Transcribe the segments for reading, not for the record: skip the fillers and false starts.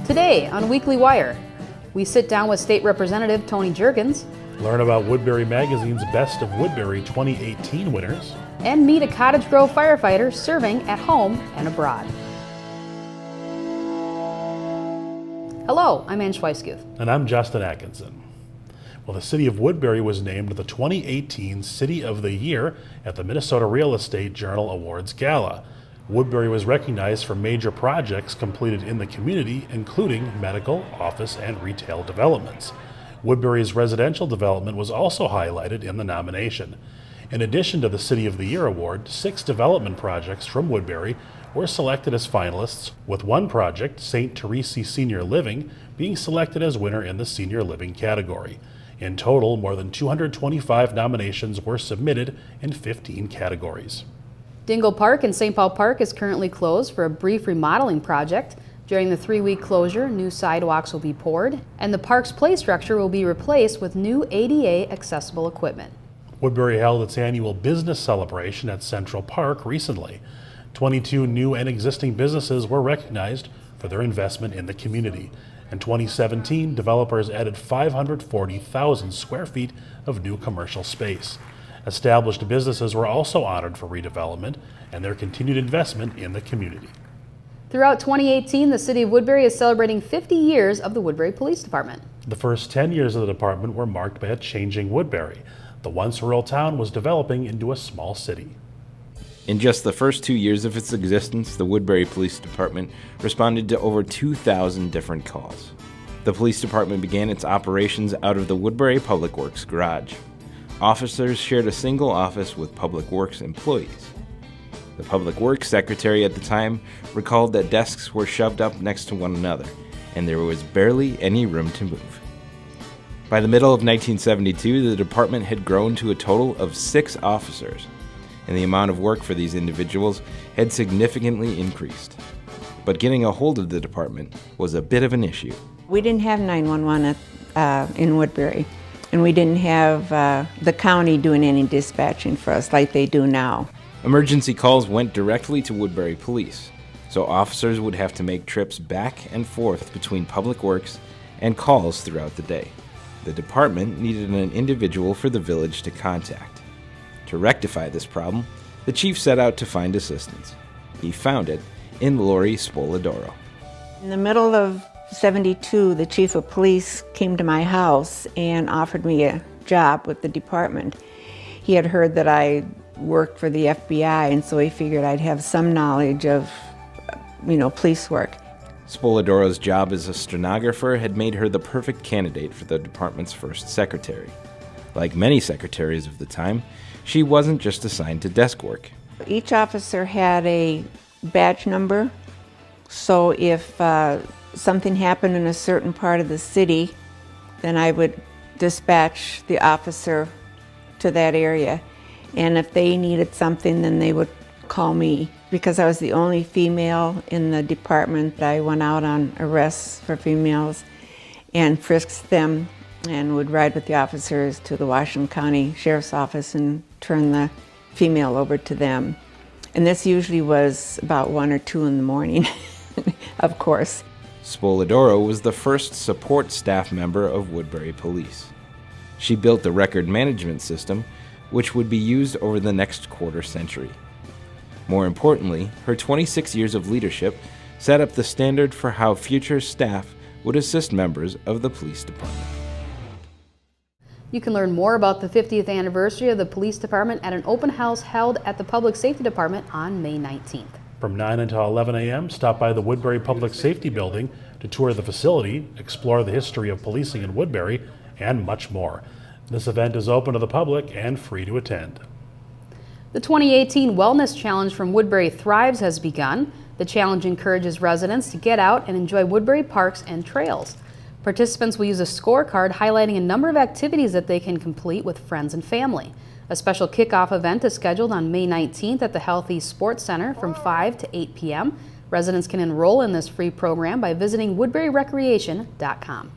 Today on Weekly Wire, we sit down with State Representative Tony Jurgens, learn about Woodbury Magazine's Best of Woodbury 2018 winners, and meet a Cottage Grove firefighter serving at home and abroad. Hello, I'm Ann Schweisguth. And I'm Justin Atkinson. Well, the city of Woodbury was named the 2018 City of the Year at the Minnesota Real Estate Journal Awards Gala. Woodbury was recognized for major projects completed in the community, including medical, office, and retail developments. Woodbury's residential development was also highlighted in the nomination. In addition to the City of the Year award, 6 development projects from Woodbury were selected as finalists, with one project, St. Teresi Senior Living, being selected as winner in the senior living category. In total, more than 225 nominations were submitted in 15 categories. Dingle Park in St. Paul Park is currently closed for a brief remodeling project. During the 3-week closure, new sidewalks will be poured, and the park's play structure will be replaced with new ADA accessible equipment. Woodbury held its annual business celebration at Central Park recently. 22 new and existing businesses were recognized for their investment in the community. In 2017, developers added 540,000 square feet of new commercial space. Established businesses were also honored for redevelopment and their continued investment in the community. Throughout 2018, the City of Woodbury is celebrating 50 years of the Woodbury Police Department. The first 10 years of the department were marked by a changing Woodbury. The once rural town was developing into a small city. In just the first 2 years of its existence, the Woodbury Police Department responded to over 2,000 different calls. The police department began its operations out of the Woodbury Public Works garage. Officers shared a single office with Public Works employees. The Public Works secretary at the time recalled that desks were shoved up next to one another, and there was barely any room to move. By the middle of 1972, the department had grown to a total of 6 officers, and the amount of work for these individuals had significantly increased. But getting a hold of the department was a bit of an issue. We didn't have 911 in Woodbury, and we didn't have the county doing any dispatching for us like they do now. Emergency calls went directly to Woodbury Police, so officers would have to make trips back and forth between Public Works and calls throughout the day. The department needed an individual for the village to contact. To rectify this problem, the chief set out to find assistance. He found it in Lori Spoladoro. In the middle of '72, the chief of police came to my house and offered me a job with the department. He had heard that I worked for the FBI, and so he figured I'd have some knowledge of, police work. Spoladoro's job as a stenographer had made her the perfect candidate for the department's first secretary. Like many secretaries of the time, she wasn't just assigned to desk work. Each officer had a badge number, so if something happened in a certain part of the city, then I would dispatch the officer to that area. And if they needed something, then they would call me. Because I was the only female in the department, I went out on arrests for females and frisked them and would ride with the officers to the Washington County Sheriff's Office and turn the female over to them. And this usually was about 1 or 2 in the morning, of course. Spoladoro was the first support staff member of Woodbury Police. She built the record management system, which would be used over the next quarter century. More importantly, her 26 years of leadership set up the standard for how future staff would assist members of the police department. You can learn more about the 50th anniversary of the police department at an open house held at the Public Safety Department on May 19th. From 9 until 11 a.m., stop by the Woodbury Public Safety Building to tour the facility, explore the history of policing in Woodbury, and much more. This event is open to the public and free to attend. The 2018 Wellness Challenge from Woodbury Thrives has begun. The challenge encourages residents to get out and enjoy Woodbury parks and trails. Participants will use a scorecard highlighting a number of activities that they can complete with friends and family. A special kickoff event is scheduled on May 19th at the Healthy Sports Center from 5 to 8 p.m. Residents can enroll in this free program by visiting woodburyrecreation.com.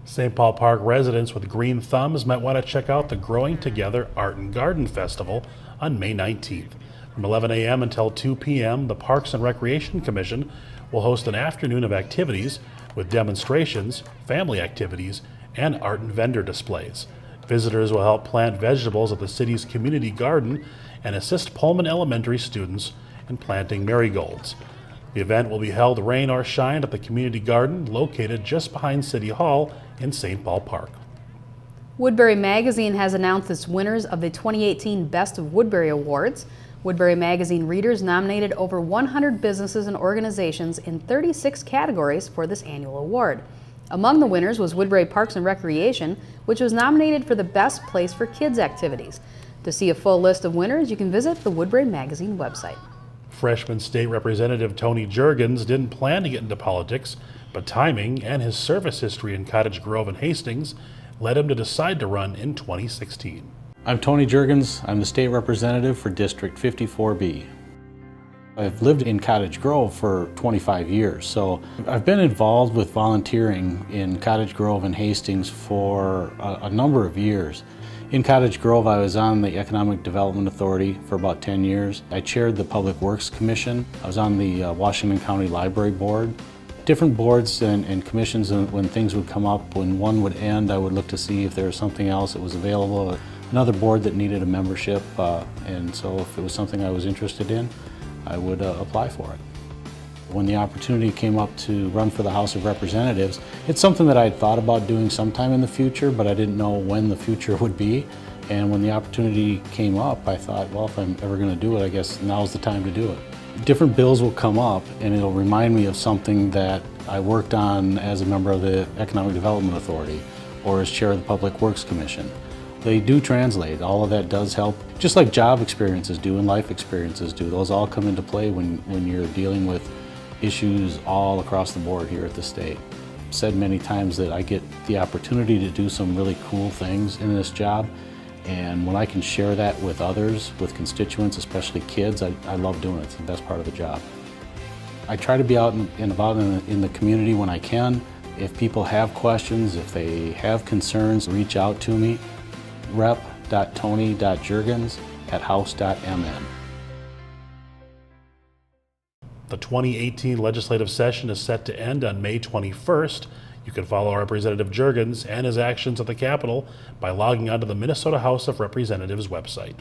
St. Paul Park residents with green thumbs might want to check out the Growing Together Art and Garden Festival on May 19th. From 11 a.m. until 2 p.m., the Parks and Recreation Commission will host an afternoon of activities with demonstrations, family activities, and art and vendor displays. Visitors will help plant vegetables at the city's community garden and assist Pullman Elementary students in planting marigolds. The event will be held rain or shine at the community garden located just behind City Hall in St. Paul Park. Woodbury Magazine has announced its winners of the 2018 Best of Woodbury Awards. Woodbury Magazine readers nominated over 100 businesses and organizations in 36 categories for this annual award. Among the winners was Woodbury Parks and Recreation, which was nominated for the best place for kids activities. To see a full list of winners, you can visit the Woodbury Magazine website. Freshman State Representative Tony Jurgens didn't plan to get into politics, but timing and his service history in Cottage Grove and Hastings led him to decide to run in 2016. I'm Tony Jurgens. I'm the state representative for District 54B. I've lived in Cottage Grove for 25 years, so I've been involved with volunteering in Cottage Grove and Hastings for a number of years. In Cottage Grove, I was on the Economic Development Authority for about 10 years. I chaired the Public Works Commission. I was on the Washington County Library Board. Different boards and commissions, and when things would come up, when one would end, I would look to see if there was something else that was available. Another board that needed a membership, and so if it was something I was interested in, I would apply for it. When the opportunity came up to run for the House of Representatives, it's something that I had thought about doing sometime in the future, but I didn't know when the future would be. And when the opportunity came up, I thought, well, if I'm ever going to do it, I guess now's the time to do it. Different bills will come up, and it'll remind me of something that I worked on as a member of the Economic Development Authority or as chair of the Public Works Commission. They do translate. All of that does help, just like job experiences do and life experiences do. Those all come into play when you're dealing with issues all across the board here at the state. I've said many times that I get the opportunity to do some really cool things in this job, and when I can share that with others, with constituents, especially kids, I love doing it. It's the best part of the job. I try to be out and about in the community when I can. If people have questions, if they have concerns, reach out to me. rep.tony.jurgens@house.mn. The 2018 legislative session is set to end on May 21st. You can follow Representative Jurgens and his actions at the Capitol by logging onto the Minnesota House of Representatives website.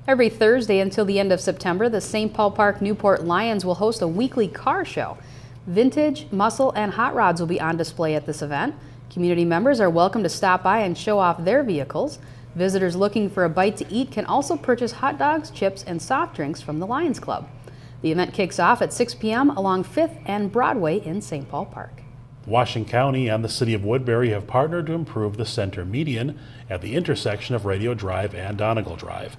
Every Thursday until the end of September, the St. Paul Park Newport Lions will host a weekly car show. Vintage, muscle, and hot rods will be on display at this event. Community members are welcome to stop by and show off their vehicles. Visitors looking for a bite to eat can also purchase hot dogs, chips, and soft drinks from the Lions Club. The event kicks off at 6 p.m. along 5th and Broadway in St. Paul Park. Washington County and the City of Woodbury have partnered to improve the center median at the intersection of Radio Drive and Donegal Drive.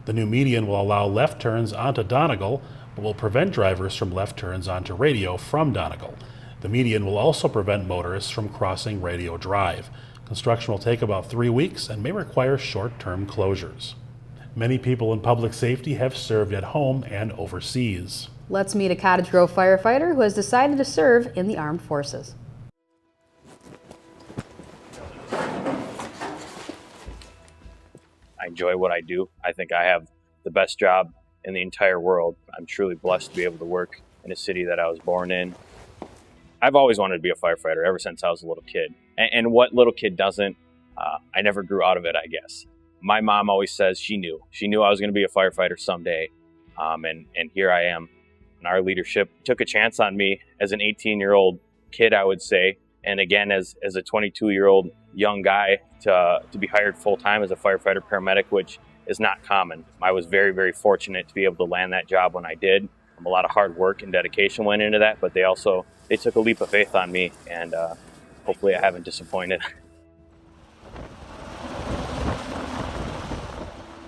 The new median will allow left turns onto Donegal, but will prevent drivers from left turns onto Radio from Donegal. The median will also prevent motorists from crossing Radio Drive. Construction will take about 3 weeks and may require short-term closures. Many people in public safety have served at home and overseas. Let's meet a Cottage Grove firefighter who has decided to serve in the armed forces. I enjoy what I do. I think I have the best job in the entire world. I'm truly blessed to be able to work in a city that I was born in. I've always wanted to be a firefighter ever since I was a little kid. And what little kid doesn't? I never grew out of it, I guess. My mom always says she knew. She knew I was going to be a firefighter someday. And here I am. And our leadership took a chance on me as an 18-year-old kid, I would say. And again, as a 22-year-old young guy to be hired full-time as a firefighter paramedic, which is not common. I was very, very fortunate to be able to land that job when I did. A lot of hard work and dedication went into that, but they took a leap of faith on me, and hopefully I haven't disappointed.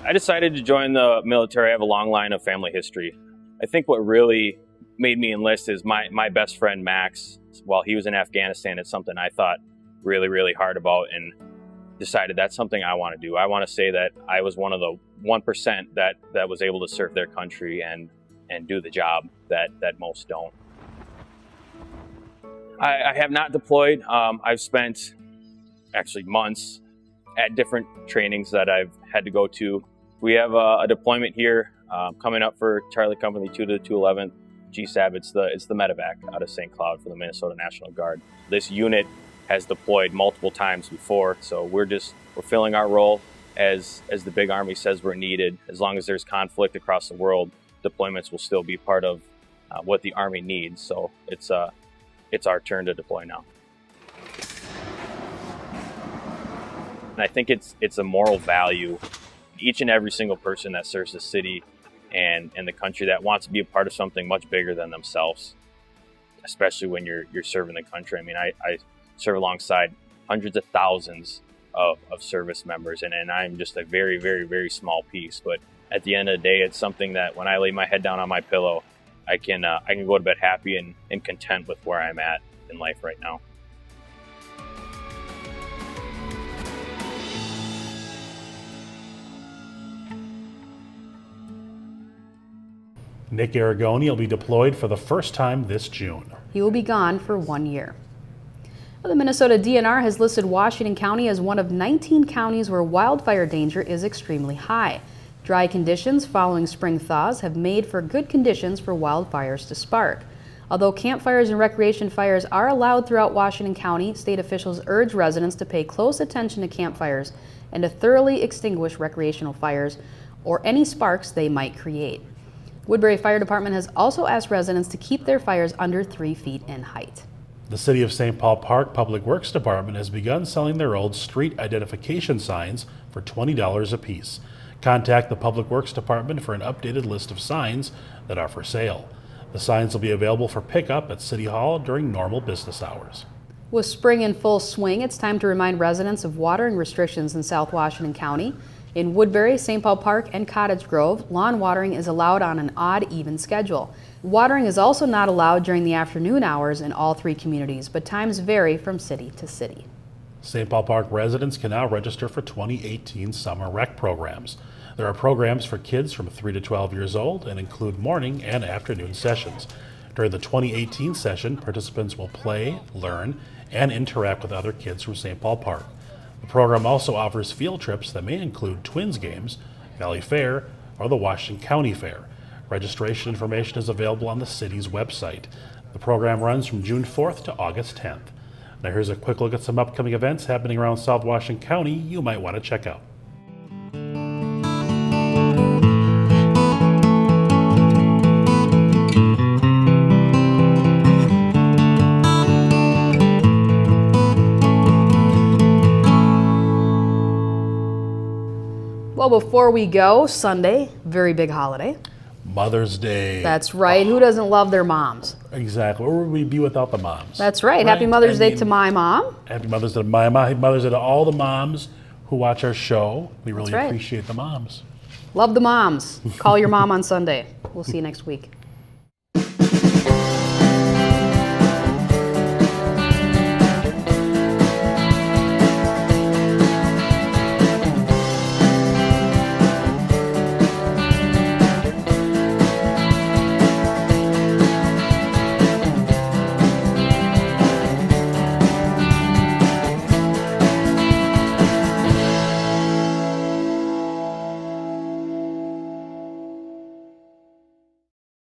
I decided to join the military. I have a long line of family history. I think what really made me enlist is my best friend, Max. While he was in Afghanistan, it's something I thought really, really hard about and decided that's something I want to do. I want to say that I was one of the 1% that was able to serve their country and do the job that most don't. I have not deployed. I've spent actually months at different trainings that I've had to go to. We have a deployment here Coming up for Charlie Company 2 to the 211th GSAB, it's the medevac out of St. Cloud for the Minnesota National Guard. This unit has deployed multiple times before, so we're filling our role as the big Army says we're needed. As long as there's conflict across the world, deployments will still be part of what the Army needs. So it's our turn to deploy now. And I think it's a moral value. Each and every single person that serves the city and the country that wants to be a part of something much bigger than themselves, especially when you're serving the country. I mean, I serve alongside hundreds of thousands of service members, and I'm just a very, very, very small piece. But at the end of the day, it's something that when I lay my head down on my pillow, I can go to bed happy and content with where I'm at in life right now. Nick Arrigoni will be deployed for the first time this June. He will be gone for 1 year. Well, the Minnesota DNR has listed Washington County as one of 19 counties where wildfire danger is extremely high. Dry conditions following spring thaws have made for good conditions for wildfires to spark. Although campfires and recreation fires are allowed throughout Washington County, state officials urge residents to pay close attention to campfires and to thoroughly extinguish recreational fires or any sparks they might create. Woodbury Fire Department has also asked residents to keep their fires under 3 feet in height. The City of St. Paul Park Public Works Department has begun selling their old street identification signs for $20 apiece. Contact the Public Works Department for an updated list of signs that are for sale. The signs will be available for pickup at City Hall during normal business hours. With spring in full swing, it's time to remind residents of watering restrictions in South Washington County. In Woodbury, St. Paul Park, and Cottage Grove, lawn watering is allowed on an odd, even schedule. Watering is also not allowed during the afternoon hours in all 3 communities, but times vary from city to city. St. Paul Park residents can now register for 2018 summer rec programs. There are programs for kids from 3 to 12 years old and include morning and afternoon sessions. During the 2018 session, participants will play, learn, and interact with other kids from St. Paul Park. The program also offers field trips that may include Twins games, Valley Fair, or the Washington County Fair. Registration information is available on the city's website. The program runs from June 4th to August 10th. Now here's a quick look at some upcoming events happening around South Washington County you might want to check out. Well, before we go, Sunday, very big holiday. Mother's Day. That's right. Who doesn't love their moms? Exactly. Where would we be without the moms? That's right. Happy Mother's Day to my mom. Happy Mother's Day to my mom. Happy Mother's Day to all the moms who watch our show. We really That's right. appreciate the moms. Love the moms. Call your mom on Sunday. We'll see you next week.